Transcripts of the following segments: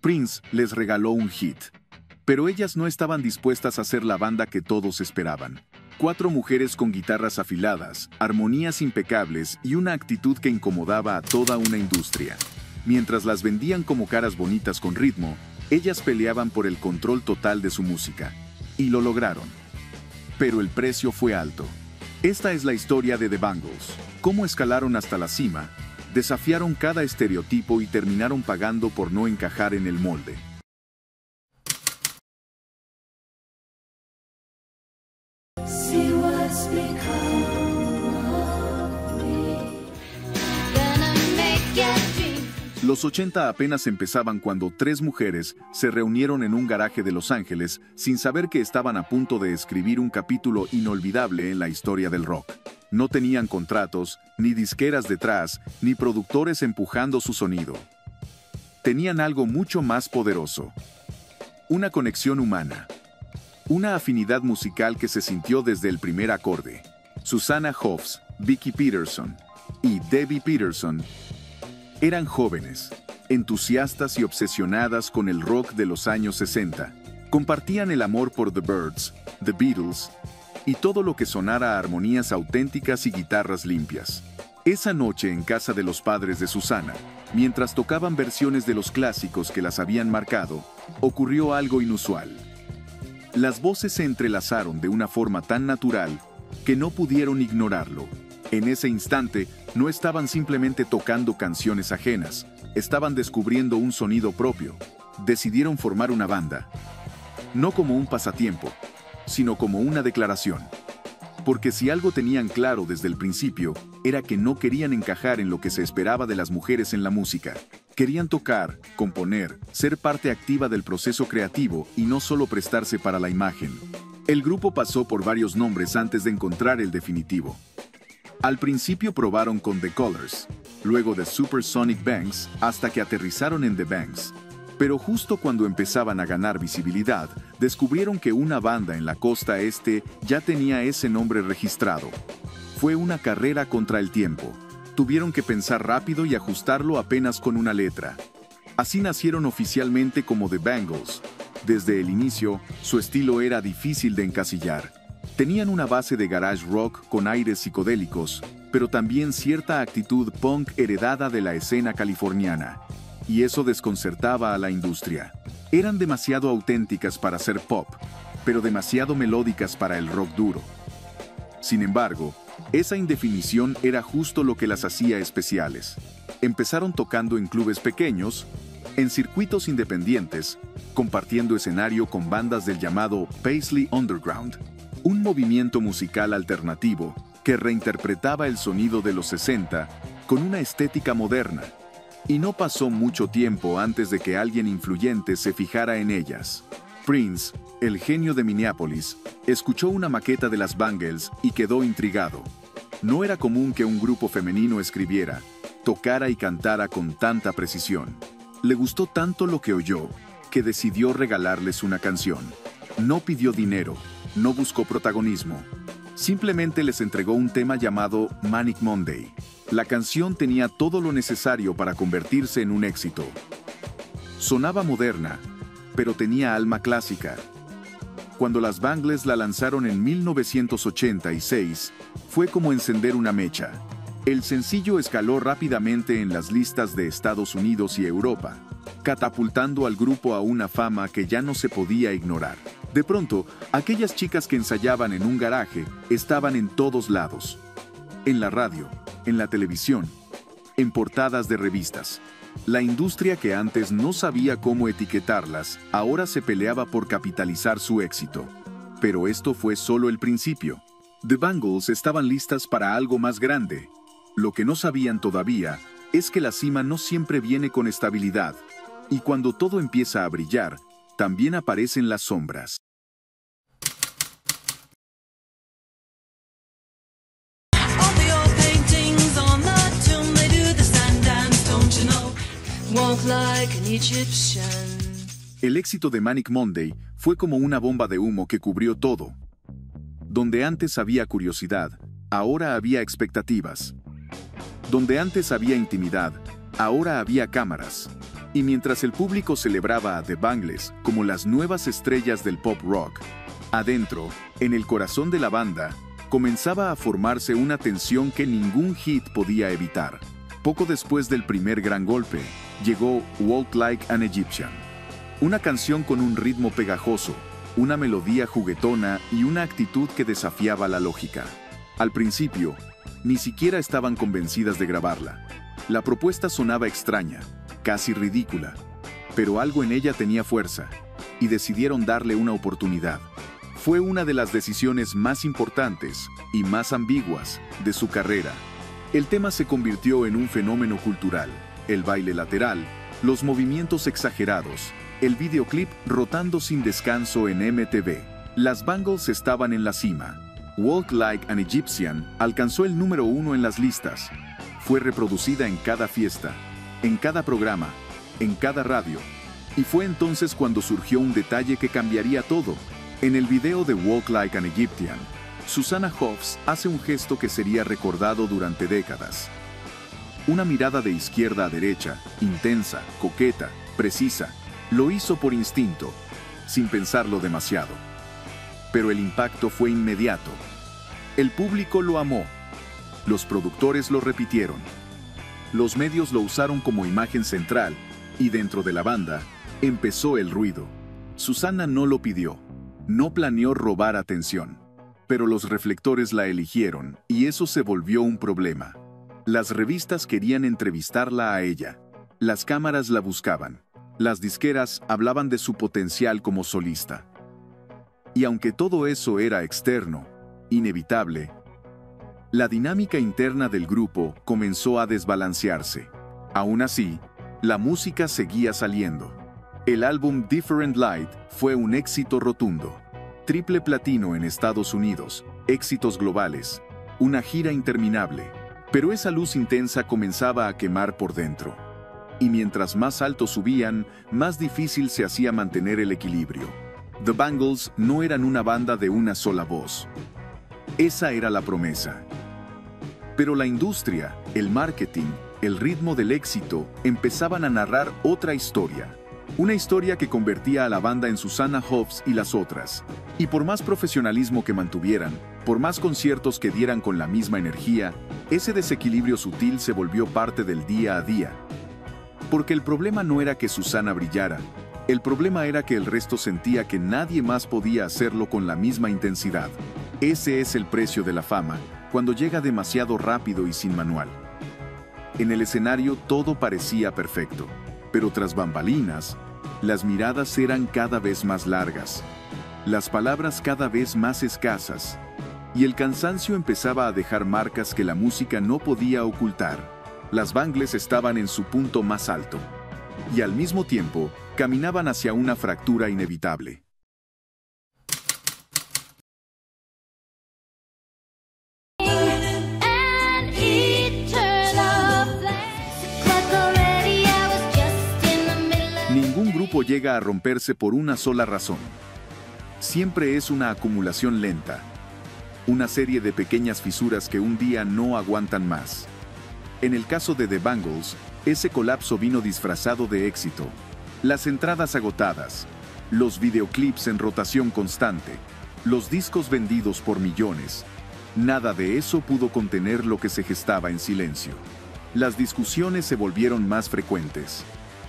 Prince les regaló un hit. Pero ellas no estaban dispuestas a ser la banda que todos esperaban. 4 mujeres con guitarras afiladas, armonías impecables y una actitud que incomodaba a toda una industria. Mientras las vendían como caras bonitas con ritmo, ellas peleaban por el control total de su música. Y lo lograron. Pero el precio fue alto. Esta es la historia de The Bangles. Cómo escalaron hasta la cima, desafiaron cada estereotipo y terminaron pagando por no encajar en el molde. Los 80 apenas empezaban cuando 3 mujeres se reunieron en un garaje de Los Ángeles sin saber que estaban a punto de escribir un capítulo inolvidable en la historia del rock. No tenían contratos, ni disqueras detrás, ni productores empujando su sonido. Tenían algo mucho más poderoso. Una conexión humana. Una afinidad musical que se sintió desde el primer acorde. Susanna Hoffs, Vicki Peterson y Debbie Peterson eran jóvenes, entusiastas y obsesionadas con el rock de los años 60. Compartían el amor por The Byrds, The Beatles y todo lo que sonara a armonías auténticas y guitarras limpias. Esa noche en casa de los padres de Susanna, mientras tocaban versiones de los clásicos que las habían marcado, ocurrió algo inusual. Las voces se entrelazaron de una forma tan natural que no pudieron ignorarlo. En ese instante, no estaban simplemente tocando canciones ajenas, estaban descubriendo un sonido propio. Decidieron formar una banda. No como un pasatiempo, sino como una declaración. Porque si algo tenían claro desde el principio, era que no querían encajar en lo que se esperaba de las mujeres en la música. Querían tocar, componer, ser parte activa del proceso creativo y no solo prestarse para la imagen. El grupo pasó por varios nombres antes de encontrar el definitivo. Al principio probaron con The Colors, luego The Supersonic Banks, hasta que aterrizaron en The Banks. Pero justo cuando empezaban a ganar visibilidad, descubrieron que una banda en la costa este ya tenía ese nombre registrado. Fue una carrera contra el tiempo. Tuvieron que pensar rápido y ajustarlo apenas con una letra. Así nacieron oficialmente como The Bangles. Desde el inicio, su estilo era difícil de encasillar. Tenían una base de garage rock con aires psicodélicos, pero también cierta actitud punk heredada de la escena californiana. Y eso desconcertaba a la industria. Eran demasiado auténticas para ser pop, pero demasiado melódicas para el rock duro. Sin embargo, esa indefinición era justo lo que las hacía especiales. Empezaron tocando en clubes pequeños, en circuitos independientes, compartiendo escenario con bandas del llamado Paisley Underground, un movimiento musical alternativo que reinterpretaba el sonido de los 60 con una estética moderna. Y no pasó mucho tiempo antes de que alguien influyente se fijara en ellas. Prince, el genio de Minneapolis, escuchó una maqueta de las Bangles y quedó intrigado. No era común que un grupo femenino escribiera, tocara y cantara con tanta precisión. Le gustó tanto lo que oyó, que decidió regalarles una canción. No pidió dinero, no buscó protagonismo. Simplemente les entregó un tema llamado Manic Monday. La canción tenía todo lo necesario para convertirse en un éxito. Sonaba moderna, pero tenía alma clásica. Cuando las Bangles la lanzaron en 1986, fue como encender una mecha. El sencillo escaló rápidamente en las listas de Estados Unidos y Europa, catapultando al grupo a una fama que ya no se podía ignorar. De pronto, aquellas chicas que ensayaban en un garaje estaban en todos lados. En la radio, en la televisión, en portadas de revistas. La industria que antes no sabía cómo etiquetarlas, ahora se peleaba por capitalizar su éxito. Pero esto fue solo el principio. The Bangles estaban listas para algo más grande. Lo que no sabían todavía es que la cima no siempre viene con estabilidad. Y cuando todo empieza a brillar, también aparecen las sombras. El éxito de Manic Monday fue como una bomba de humo que cubrió todo. Donde antes había curiosidad, ahora había expectativas. Donde antes había intimidad, ahora había cámaras. Y mientras el público celebraba a The Bangles como las nuevas estrellas del pop rock, adentro, en el corazón de la banda, comenzaba a formarse una tensión que ningún hit podía evitar. Poco después del primer gran golpe, llegó Walk Like an Egyptian. Una canción con un ritmo pegajoso, una melodía juguetona y una actitud que desafiaba la lógica. Al principio, ni siquiera estaban convencidas de grabarla. La propuesta sonaba extraña, casi ridícula, pero algo en ella tenía fuerza, y decidieron darle una oportunidad. Fue una de las decisiones más importantes y más ambiguas de su carrera. El tema se convirtió en un fenómeno cultural, el baile lateral, los movimientos exagerados, el videoclip rotando sin descanso en MTV. Las Bangles estaban en la cima. Walk Like an Egyptian alcanzó el número 1 en las listas. Fue reproducida en cada fiesta, en cada programa, en cada radio. Y fue entonces cuando surgió un detalle que cambiaría todo. En el video de Walk Like an Egyptian, Susanna Hoffs hace un gesto que sería recordado durante décadas. Una mirada de izquierda a derecha, intensa, coqueta, precisa. Lo hizo por instinto, sin pensarlo demasiado. Pero el impacto fue inmediato. El público lo amó. Los productores lo repitieron. Los medios lo usaron como imagen central, y dentro de la banda, empezó el ruido. Susanna no lo pidió. No planeó robar atención. Pero los reflectores la eligieron, y eso se volvió un problema. Las revistas querían entrevistarla a ella. Las cámaras la buscaban. Las disqueras hablaban de su potencial como solista. Y aunque todo eso era externo, inevitable, la dinámica interna del grupo comenzó a desbalancearse. Aún así, la música seguía saliendo. El álbum Different Light fue un éxito rotundo. Triple platino en Estados Unidos, éxitos globales, una gira interminable. Pero esa luz intensa comenzaba a quemar por dentro. Y mientras más alto subían, más difícil se hacía mantener el equilibrio. The Bangles no eran una banda de una sola voz. Esa era la promesa. Pero la industria, el marketing, el ritmo del éxito empezaban a narrar otra historia. Una historia que convertía a la banda en Susanna Hoffs y las otras. Y por más profesionalismo que mantuvieran, por más conciertos que dieran con la misma energía, ese desequilibrio sutil se volvió parte del día a día. Porque el problema no era que Susanna brillara, el problema era que el resto sentía que nadie más podía hacerlo con la misma intensidad. Ese es el precio de la fama, cuando llega demasiado rápido y sin manual. En el escenario todo parecía perfecto, pero tras bambalinas, las miradas eran cada vez más largas, las palabras cada vez más escasas, y el cansancio empezaba a dejar marcas que la música no podía ocultar. Las Bangles estaban en su punto más alto, y al mismo tiempo, caminaban hacia una fractura inevitable. Ningún grupo llega a romperse por una sola razón. Siempre es una acumulación lenta, una serie de pequeñas fisuras que un día no aguantan más. En el caso de The Bangles, ese colapso vino disfrazado de éxito. Las entradas agotadas, los videoclips en rotación constante, los discos vendidos por millones. Nada de eso pudo contener lo que se gestaba en silencio. Las discusiones se volvieron más frecuentes,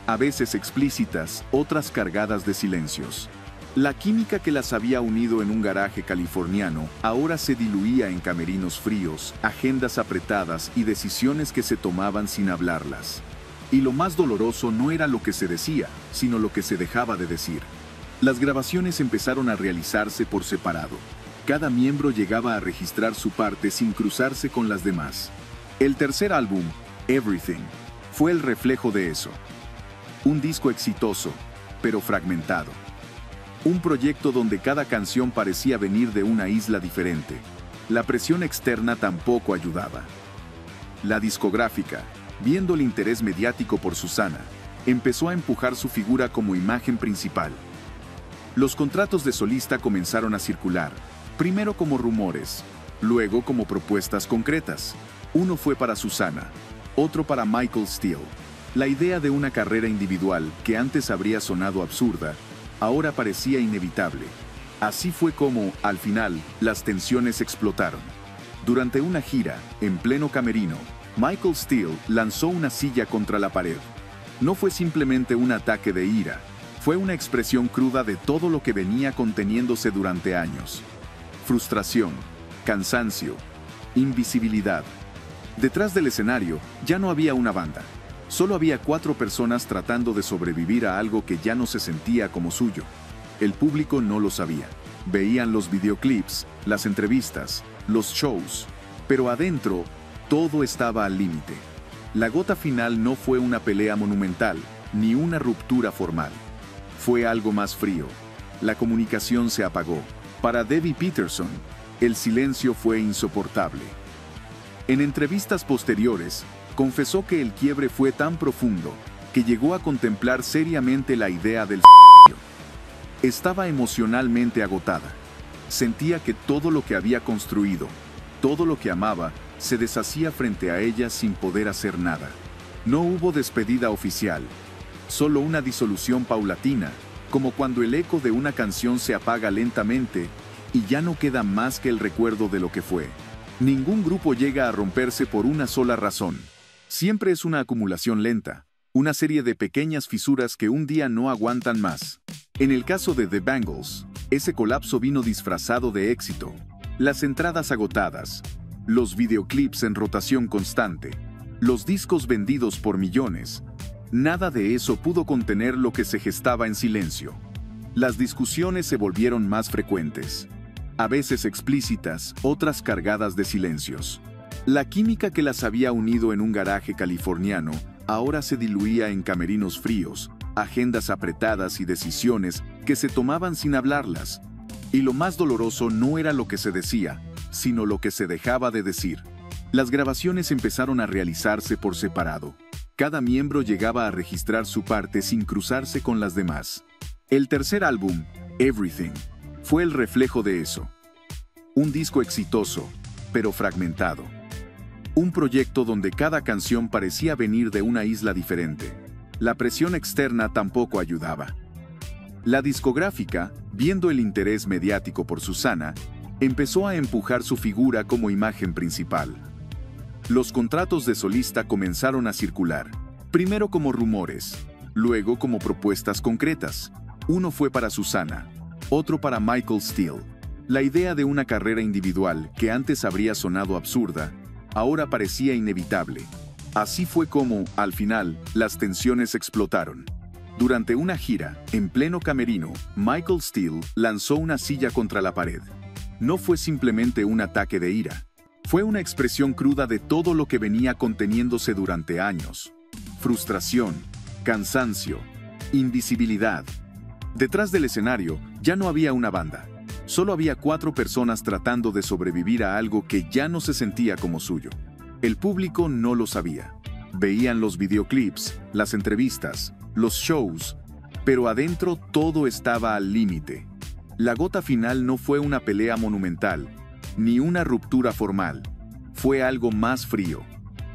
a veces explícitas, otras cargadas de silencios. La química que las había unido en un garaje californiano ahora se diluía en camerinos fríos, agendas apretadas y decisiones que se tomaban sin hablarlas. Y lo más doloroso no era lo que se decía, sino lo que se dejaba de decir. Las grabaciones empezaron a realizarse por separado. Cada miembro llegaba a registrar su parte sin cruzarse con las demás. El tercer álbum, Everything, fue el reflejo de eso. Un disco exitoso, pero fragmentado. Un proyecto donde cada canción parecía venir de una isla diferente. La presión externa tampoco ayudaba. La discográfica, viendo el interés mediático por Susanna, empezó a empujar su figura como imagen principal. Los contratos de solista comenzaron a circular, primero como rumores, luego como propuestas concretas. Uno fue para Susanna, otro para Michael Steele. La idea de una carrera individual, que antes habría sonado absurda, ahora parecía inevitable. Así fue como, al final, las tensiones explotaron. Durante una gira, en pleno camerino, Michael Steele lanzó una silla contra la pared. No fue simplemente un ataque de ira, fue una expresión cruda de todo lo que venía conteniéndose durante años. Frustración, cansancio, invisibilidad. Detrás del escenario ya no había una banda. Solo había 4 personas tratando de sobrevivir a algo que ya no se sentía como suyo. El público no lo sabía. Veían los videoclips, las entrevistas, los shows, pero adentro todo estaba al límite. La gota final no fue una pelea monumental, ni una ruptura formal. Fue algo más frío. La comunicación se apagó. Para Debbie Peterson, el silencio fue insoportable. En entrevistas posteriores, confesó que el quiebre fue tan profundo que llegó a contemplar seriamente la idea del suicidio. Estaba emocionalmente agotada. Sentía que todo lo que había construido, todo lo que amaba, se deshacía frente a ella sin poder hacer nada. No hubo despedida oficial, solo una disolución paulatina, como cuando el eco de una canción se apaga lentamente y ya no queda más que el recuerdo de lo que fue. Ningún grupo llega a romperse por una sola razón. Siempre es una acumulación lenta, una serie de pequeñas fisuras que un día no aguantan más. En el caso de The Bangles, ese colapso vino disfrazado de éxito. Las entradas agotadas, los videoclips en rotación constante, los discos vendidos por millones, nada de eso pudo contener lo que se gestaba en silencio. Las discusiones se volvieron más frecuentes, a veces explícitas, otras cargadas de silencios. La química que las había unido en un garaje californiano ahora se diluía en camerinos fríos, agendas apretadas y decisiones que se tomaban sin hablarlas. Y lo más doloroso no era lo que se decía, sino lo que se dejaba de decir. Las grabaciones empezaron a realizarse por separado. Cada miembro llegaba a registrar su parte sin cruzarse con las demás. El tercer álbum, Everything, fue el reflejo de eso. Un disco exitoso, pero fragmentado. Un proyecto donde cada canción parecía venir de una isla diferente. La presión externa tampoco ayudaba. La discográfica, viendo el interés mediático por Susana, empezó a empujar su figura como imagen principal. Los contratos de solista comenzaron a circular, primero como rumores, luego como propuestas concretas. Uno fue para Susana, otro para Michael Steele. La idea de una carrera individual, que antes habría sonado absurda, ahora parecía inevitable. Así fue como, al final, las tensiones explotaron. Durante una gira, en pleno camerino, Michael Steele lanzó una silla contra la pared. No fue simplemente un ataque de ira. Fue una expresión cruda de todo lo que venía conteniéndose durante años. Frustración, cansancio, invisibilidad. Detrás del escenario ya no había una banda. Solo había 4 personas tratando de sobrevivir a algo que ya no se sentía como suyo. El público no lo sabía. Veían los videoclips, las entrevistas, los shows, pero adentro todo estaba al límite. La gota final no fue una pelea monumental, ni una ruptura formal. Fue algo más frío.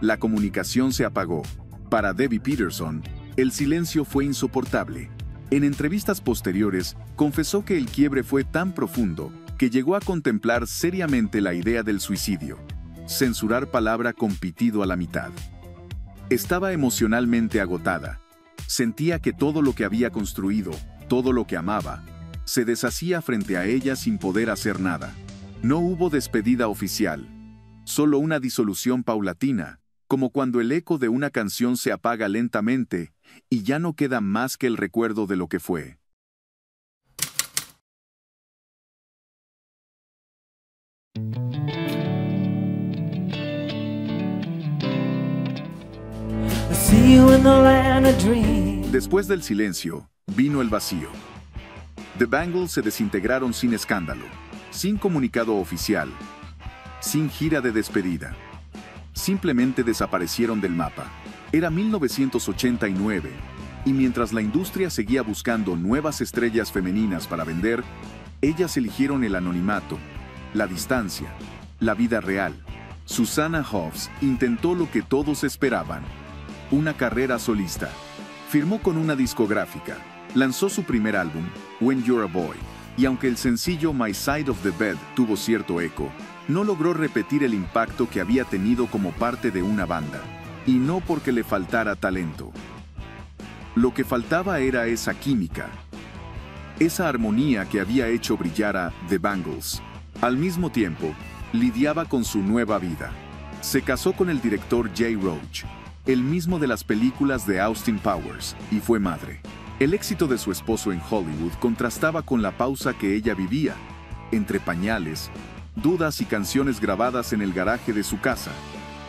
La comunicación se apagó. Para Debbie Peterson, el silencio fue insoportable. En entrevistas posteriores, confesó que el quiebre fue tan profundo que llegó a contemplar seriamente la idea del suicidio. Censurar palabra con pitido a la mitad. Estaba emocionalmente agotada. Sentía que todo lo que había construido, todo lo que amaba, se deshacía frente a ella sin poder hacer nada. No hubo despedida oficial, solo una disolución paulatina, como cuando el eco de una canción se apaga lentamente y ya no queda más que el recuerdo de lo que fue. Después del silencio, vino el vacío. The Bangles se desintegraron sin escándalo, sin comunicado oficial, sin gira de despedida. Simplemente desaparecieron del mapa. Era 1989, y mientras la industria seguía buscando nuevas estrellas femeninas para vender, ellas eligieron el anonimato, la distancia, la vida real. Susanna Hoffs intentó lo que todos esperaban: una carrera solista. Firmó con una discográfica, lanzó su primer álbum, When You're a Boy, y aunque el sencillo My Side of the Bed tuvo cierto eco, no logró repetir el impacto que había tenido como parte de una banda, y no porque le faltara talento. Lo que faltaba era esa química, esa armonía que había hecho brillar a The Bangles. Al mismo tiempo, lidiaba con su nueva vida. Se casó con el director Jay Roach, el mismo de las películas de Austin Powers, y fue madre. El éxito de su esposo en Hollywood contrastaba con la pausa que ella vivía, entre pañales, dudas y canciones grabadas en el garaje de su casa.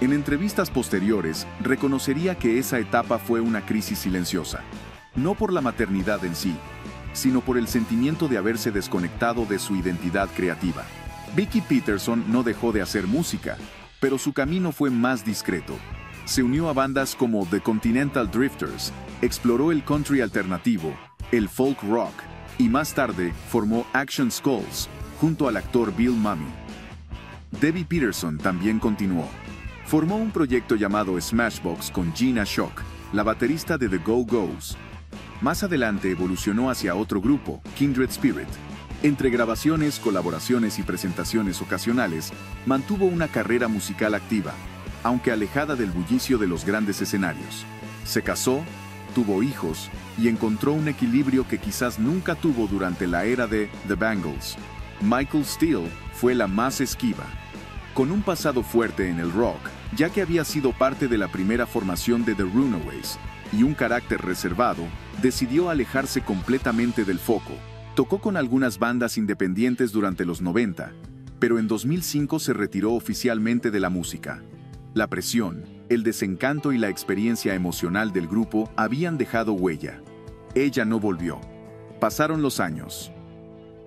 En entrevistas posteriores, reconocería que esa etapa fue una crisis silenciosa, no por la maternidad en sí, sino por el sentimiento de haberse desconectado de su identidad creativa. Vicki Peterson no dejó de hacer música, pero su camino fue más discreto. Se unió a bandas como The Continental Drifters, exploró el country alternativo, el folk rock, y más tarde formó Action Skulls, junto al actor Bill Mumy. Debbie Peterson también continuó. Formó un proyecto llamado Smashbox con Gina Shock, la baterista de The Go-Go's. Más adelante evolucionó hacia otro grupo, Kindred Spirit. Entre grabaciones, colaboraciones y presentaciones ocasionales, mantuvo una carrera musical activa, aunque alejada del bullicio de los grandes escenarios. Se casó, tuvo hijos y encontró un equilibrio que quizás nunca tuvo durante la era de The Bangles. Michael Steele fue la más esquiva. Con un pasado fuerte en el rock, ya que había sido parte de la primera formación de The Runaways, y un carácter reservado, decidió alejarse completamente del foco. Tocó con algunas bandas independientes durante los 90, pero en 2005 se retiró oficialmente de la música. La presión, el desencanto y la experiencia emocional del grupo habían dejado huella. Ella no volvió. Pasaron los años.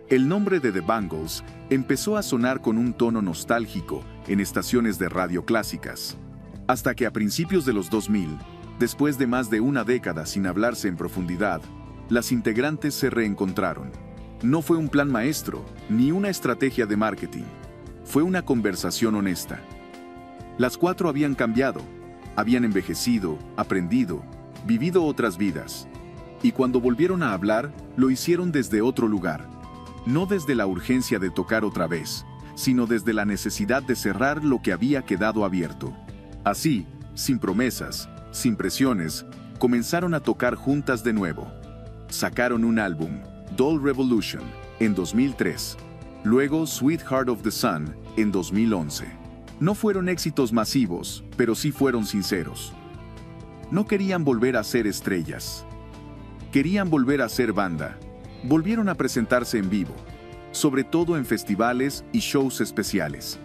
El nombre de The Bangles empezó a sonar con un tono nostálgico en estaciones de radio clásicas, hasta que a principios de los 2000, después de más de una década sin hablarse en profundidad, las integrantes se reencontraron. No fue un plan maestro, ni una estrategia de marketing. Fue una conversación honesta. Las cuatro habían cambiado, habían envejecido, aprendido, vivido otras vidas. Y cuando volvieron a hablar, lo hicieron desde otro lugar. No desde la urgencia de tocar otra vez, sino desde la necesidad de cerrar lo que había quedado abierto. Así, sin promesas, sin presiones, comenzaron a tocar juntas de nuevo. Sacaron un álbum, Doll Revolution, en 2003. Luego Sweetheart of the Sun, en 2011. No fueron éxitos masivos, pero sí fueron sinceros. No querían volver a ser estrellas. Querían volver a ser banda. Volvieron a presentarse en vivo, sobre todo en festivales y shows especiales.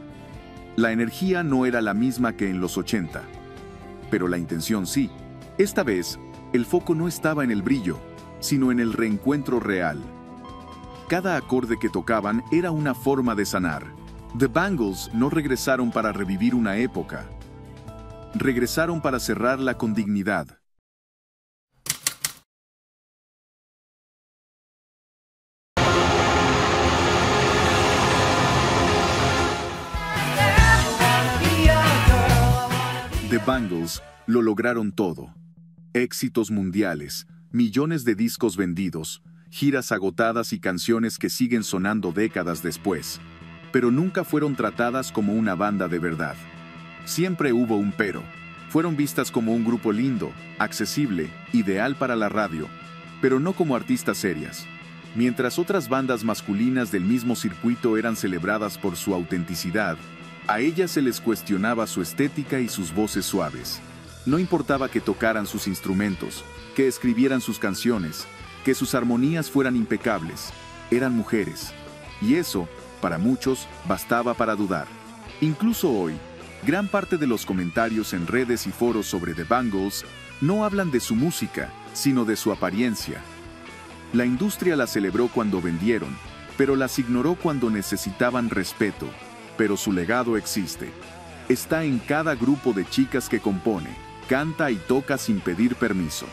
La energía no era la misma que en los 80, pero la intención sí. Esta vez, el foco no estaba en el brillo, sino en el reencuentro real. Cada acorde que tocaban era una forma de sanar. The Bangles no regresaron para revivir una época. Regresaron para cerrarla con dignidad. The Bangles lo lograron todo. Éxitos mundiales, millones de discos vendidos, giras agotadas y canciones que siguen sonando décadas después. Pero nunca fueron tratadas como una banda de verdad. Siempre hubo un pero. Fueron vistas como un grupo lindo, accesible, ideal para la radio, pero no como artistas serias. Mientras otras bandas masculinas del mismo circuito eran celebradas por su autenticidad, a ellas se les cuestionaba su estética y sus voces suaves. No importaba que tocaran sus instrumentos, que escribieran sus canciones, que sus armonías fueran impecables. Eran mujeres. Y eso, para muchos, bastaba para dudar. Incluso hoy, gran parte de los comentarios en redes y foros sobre The Bangles no hablan de su música, sino de su apariencia. La industria las celebró cuando vendieron, pero las ignoró cuando necesitaban respeto. Pero su legado existe. Está en cada grupo de chicas que compone, canta y toca sin pedir permiso.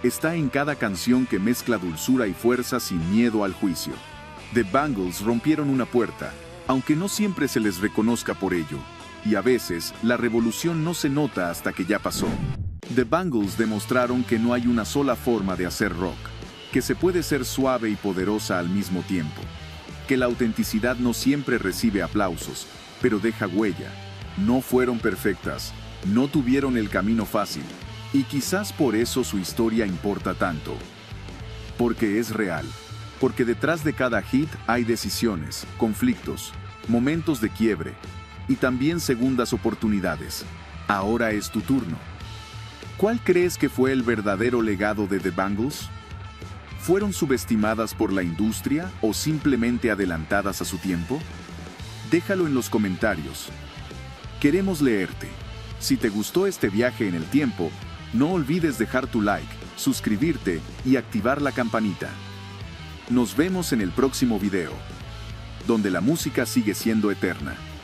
Está en cada canción que mezcla dulzura y fuerza sin miedo al juicio. The Bangles rompieron una puerta, aunque no siempre se les reconozca por ello. Y a veces, la revolución no se nota hasta que ya pasó. The Bangles demostraron que no hay una sola forma de hacer rock, que se puede ser suave y poderosa al mismo tiempo, que la autenticidad no siempre recibe aplausos, pero deja huella. No fueron perfectas, no tuvieron el camino fácil, y quizás por eso su historia importa tanto. Porque es real, porque detrás de cada hit hay decisiones, conflictos, momentos de quiebre, y también segundas oportunidades. Ahora es tu turno. ¿Cuál crees que fue el verdadero legado de The Bangles? ¿Fueron subestimadas por la industria o simplemente adelantadas a su tiempo? Déjalo en los comentarios. Queremos leerte. Si te gustó este viaje en el tiempo, no olvides dejar tu like, suscribirte y activar la campanita. Nos vemos en el próximo video, donde la música sigue siendo eterna.